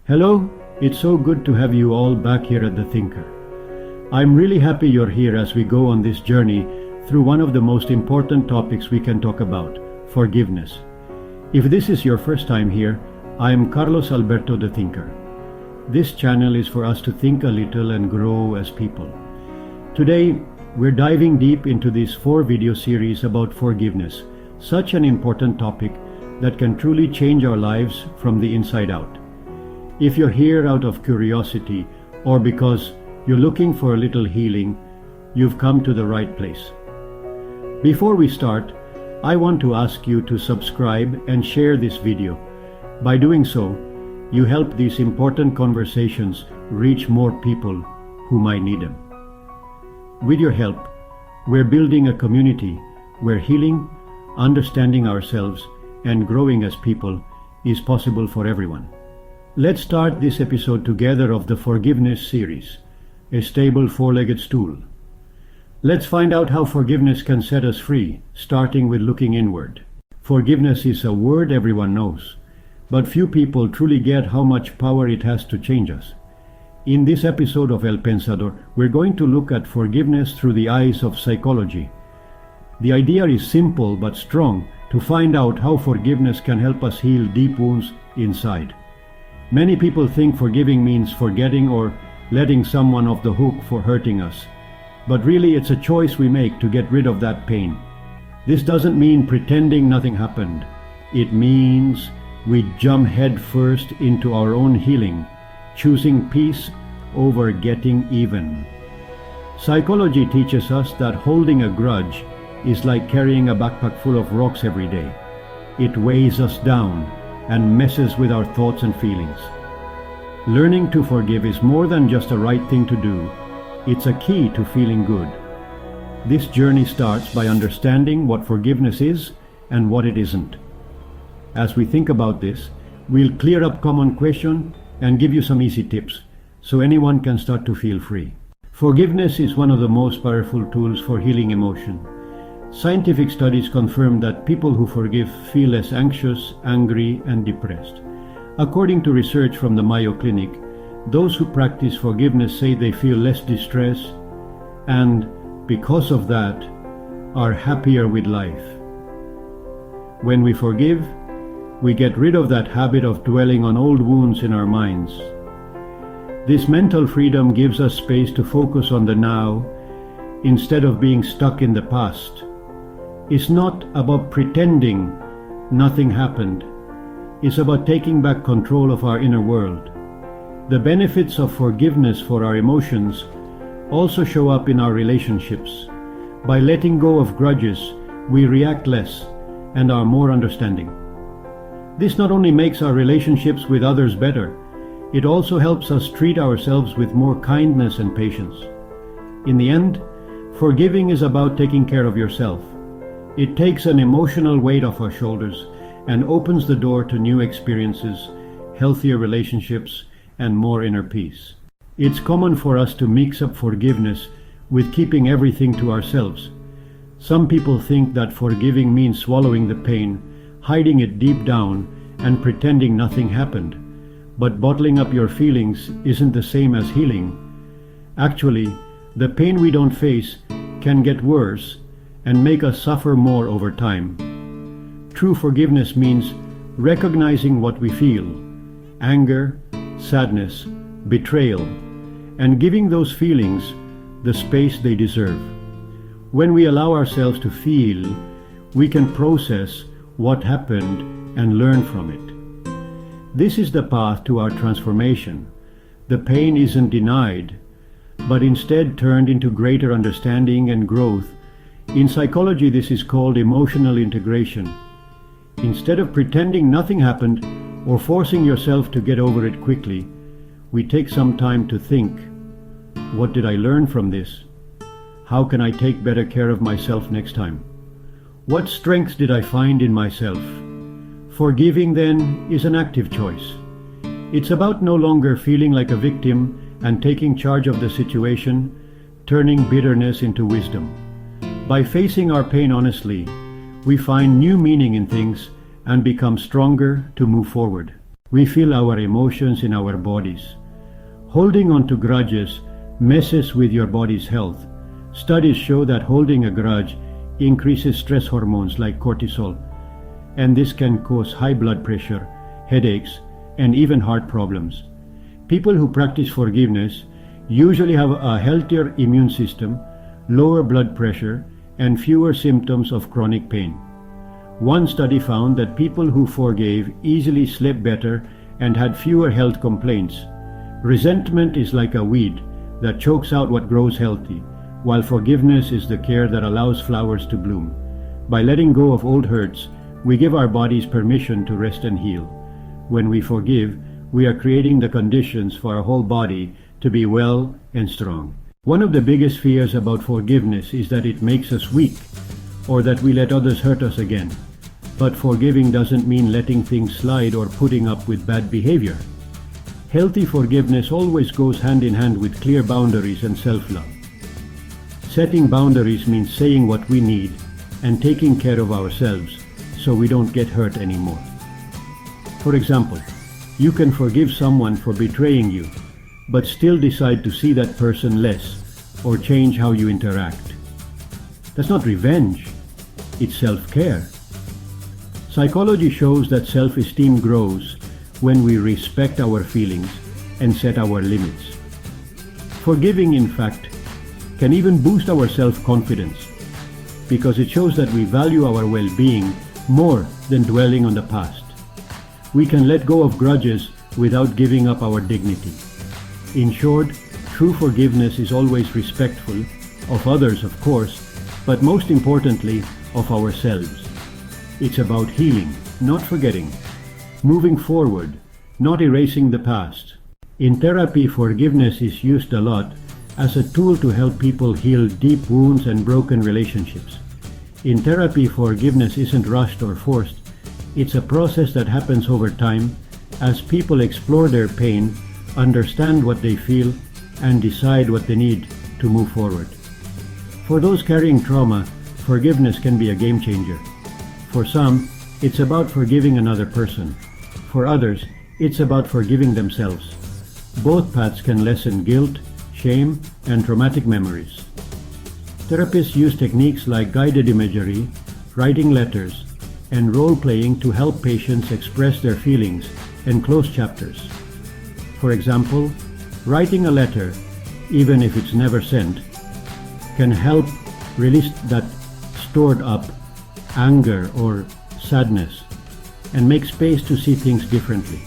Hello, it's so good to have you all back here at The Thinker. I'm really happy you're here as we go on this journey through one of the most important topics we can talk about, forgiveness. If this is your first time here, I am Carlos Alberto The Thinker. This channel is for us to think a little and grow as people. Today, we're diving deep into this 4-video series about forgiveness, such an important topic that can truly change our lives from the inside out. If you're here out of curiosity or because you're looking for a little healing, you've come to the right place. Before we start, I want to ask you to subscribe and share this video. By doing so, you help these important conversations reach more people who might need them. With your help, we're building a community where healing, understanding ourselves, and growing as people is possible for everyone. Let's start this episode together of the Forgiveness series, a stable 4-legged stool. Let's find out how forgiveness can set us free, starting with looking inward. Forgiveness is a word everyone knows, but few people truly get how much power it has to change us. In this episode of El Pensador, we're going to look at forgiveness through the eyes of psychology. The idea is simple but strong to find out how forgiveness can help us heal deep wounds inside. Many people think forgiving means forgetting or letting someone off the hook for hurting us. But really it's a choice we make to get rid of that pain. This doesn't mean pretending nothing happened. It means we jump head first into our own healing, choosing peace over getting even. Psychology teaches us that holding a grudge is like carrying a backpack full of rocks every day. It weighs us down and messes with our thoughts and feelings. Learning to forgive is more than just a right thing to do. It's a key to feeling good. This journey starts by understanding what forgiveness is and what it isn't. As we think about this, we'll clear up common questions and give you some easy tips so anyone can start to feel free. Forgiveness is one of the most powerful tools for healing emotion. Scientific studies confirm that people who forgive feel less anxious, angry, and depressed. According to research from the Mayo Clinic, those who practice forgiveness say they feel less distress and, because of that, are happier with life. When we forgive, we get rid of that habit of dwelling on old wounds in our minds. This mental freedom gives us space to focus on the now instead of being stuck in the past. It's not about pretending nothing happened. It's about taking back control of our inner world. The benefits of forgiveness for our emotions also show up in our relationships. By letting go of grudges, we react less and are more understanding. This not only makes our relationships with others better, it also helps us treat ourselves with more kindness and patience. In the end, forgiving is about taking care of yourself. It takes an emotional weight off our shoulders and opens the door to new experiences, healthier relationships, and more inner peace. It's common for us to mix up forgiveness with keeping everything to ourselves. Some people think that forgiving means swallowing the pain, hiding it deep down, and pretending nothing happened. But bottling up your feelings isn't the same as healing. Actually, the pain we don't face can get worse and make us suffer more over time. True forgiveness means recognizing what we feel, anger, sadness, betrayal, and giving those feelings the space they deserve. When we allow ourselves to feel, we can process what happened and learn from it. This is the path to our transformation. The pain isn't denied, but instead turned into greater understanding and growth. In psychology, this is called emotional integration. Instead of pretending nothing happened or forcing yourself to get over it quickly, we take some time to think, what did I learn from this? How can I take better care of myself next time? What strengths did I find in myself? Forgiving, then, is an active choice. It's about no longer feeling like a victim and taking charge of the situation, turning bitterness into wisdom. By facing our pain honestly, we find new meaning in things and become stronger to move forward. We feel our emotions in our bodies. Holding on to grudges messes with your body's health. Studies show that holding a grudge increases stress hormones like cortisol, and this can cause high blood pressure, headaches, and even heart problems. People who practice forgiveness usually have a healthier immune system, lower blood pressure, and fewer symptoms of chronic pain. One study found that people who forgave easily slept better and had fewer health complaints. Resentment is like a weed that chokes out what grows healthy, while forgiveness is the care that allows flowers to bloom. By letting go of old hurts, we give our bodies permission to rest and heal. When we forgive, we are creating the conditions for our whole body to be well and strong. One of the biggest fears about forgiveness is that it makes us weak, or that we let others hurt us again. But forgiving doesn't mean letting things slide or putting up with bad behavior. Healthy forgiveness always goes hand in hand with clear boundaries and self-love. Setting boundaries means saying what we need and taking care of ourselves so we don't get hurt anymore. For example, you can forgive someone for betraying you, but still decide to see that person less or change how you interact. That's not revenge, it's self-care. Psychology shows that self-esteem grows when we respect our feelings and set our limits. Forgiving, in fact, can even boost our self-confidence because it shows that we value our well-being more than dwelling on the past. We can let go of grudges without giving up our dignity. In short, true forgiveness is always respectful of others, of course, but most importantly, of ourselves. It's about healing, not forgetting, moving forward, not erasing the past. In therapy, forgiveness is used a lot as a tool to help people heal deep wounds and broken relationships. In therapy, forgiveness isn't rushed or forced. It's a process that happens over time as people explore their pain, understand what they feel, and decide what they need to move forward. For those carrying trauma, forgiveness can be a game changer. For some, it's about forgiving another person. For others, it's about forgiving themselves. Both paths can lessen guilt, shame, and traumatic memories. Therapists use techniques like guided imagery, writing letters, and role-playing to help patients express their feelings and close chapters. For example, writing a letter, even if it's never sent, can help release that stored up anger or sadness and make space to see things differently.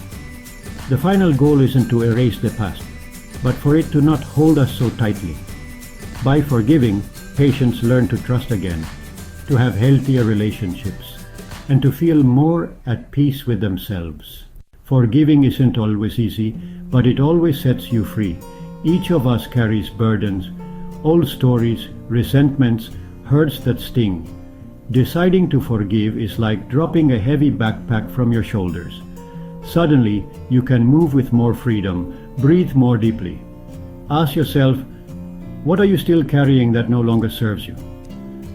The final goal isn't to erase the past, but for it to not hold us so tightly. By forgiving, patients learn to trust again, to have healthier relationships, and to feel more at peace with themselves. Forgiving isn't always easy, but it always sets you free. Each of us carries burdens, old stories, resentments, hurts that sting. Deciding to forgive is like dropping a heavy backpack from your shoulders. Suddenly, you can move with more freedom, breathe more deeply. Ask yourself, what are you still carrying that no longer serves you?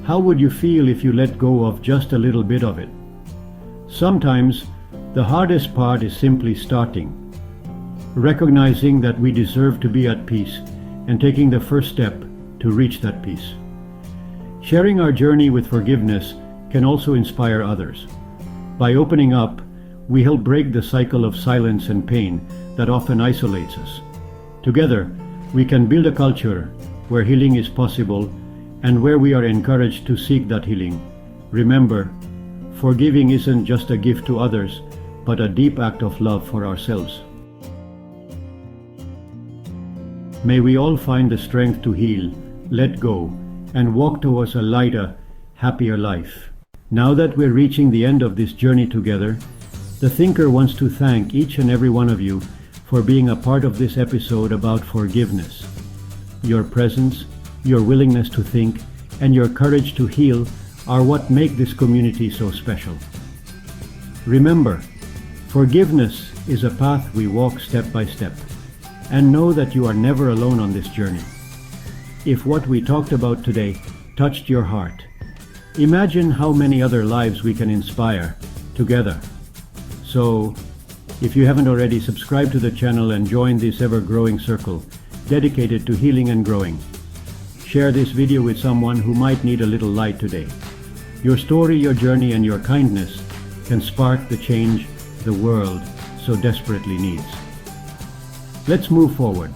How would you feel if you let go of just a little bit of it? Sometimes, the hardest part is simply starting, recognizing that we deserve to be at peace and taking the first step to reach that peace. Sharing our journey with forgiveness can also inspire others. By opening up, we help break the cycle of silence and pain that often isolates us. Together, we can build a culture where healing is possible and where we are encouraged to seek that healing. Remember, forgiving isn't just a gift to others, but a deep act of love for ourselves. May we all find the strength to heal, let go, and walk towards a lighter, happier life. Now that we're reaching the end of this journey together, the Thinker wants to thank each and every one of you for being a part of this episode about forgiveness. Your presence, your willingness to think, and your courage to heal are what make this community so special. Remember, forgiveness is a path we walk step by step, and know that you are never alone on this journey. If what we talked about today touched your heart, imagine how many other lives we can inspire together. So, If you haven't already, subscribe to the channel and join this ever-growing circle dedicated to healing and growing. Share this video with someone who might need a little light today. Your story, your journey, and your kindness can spark the change the world so desperately needs. Let's move forward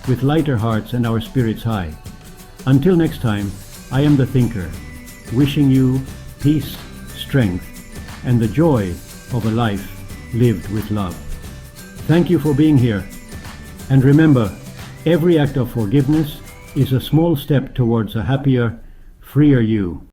with lighter hearts and our spirits high. Until next time, I am the Thinker, wishing you peace, strength, and the joy of a life lived with love. Thank you for being here. And remember, every act of forgiveness is a small step towards a happier, freer you.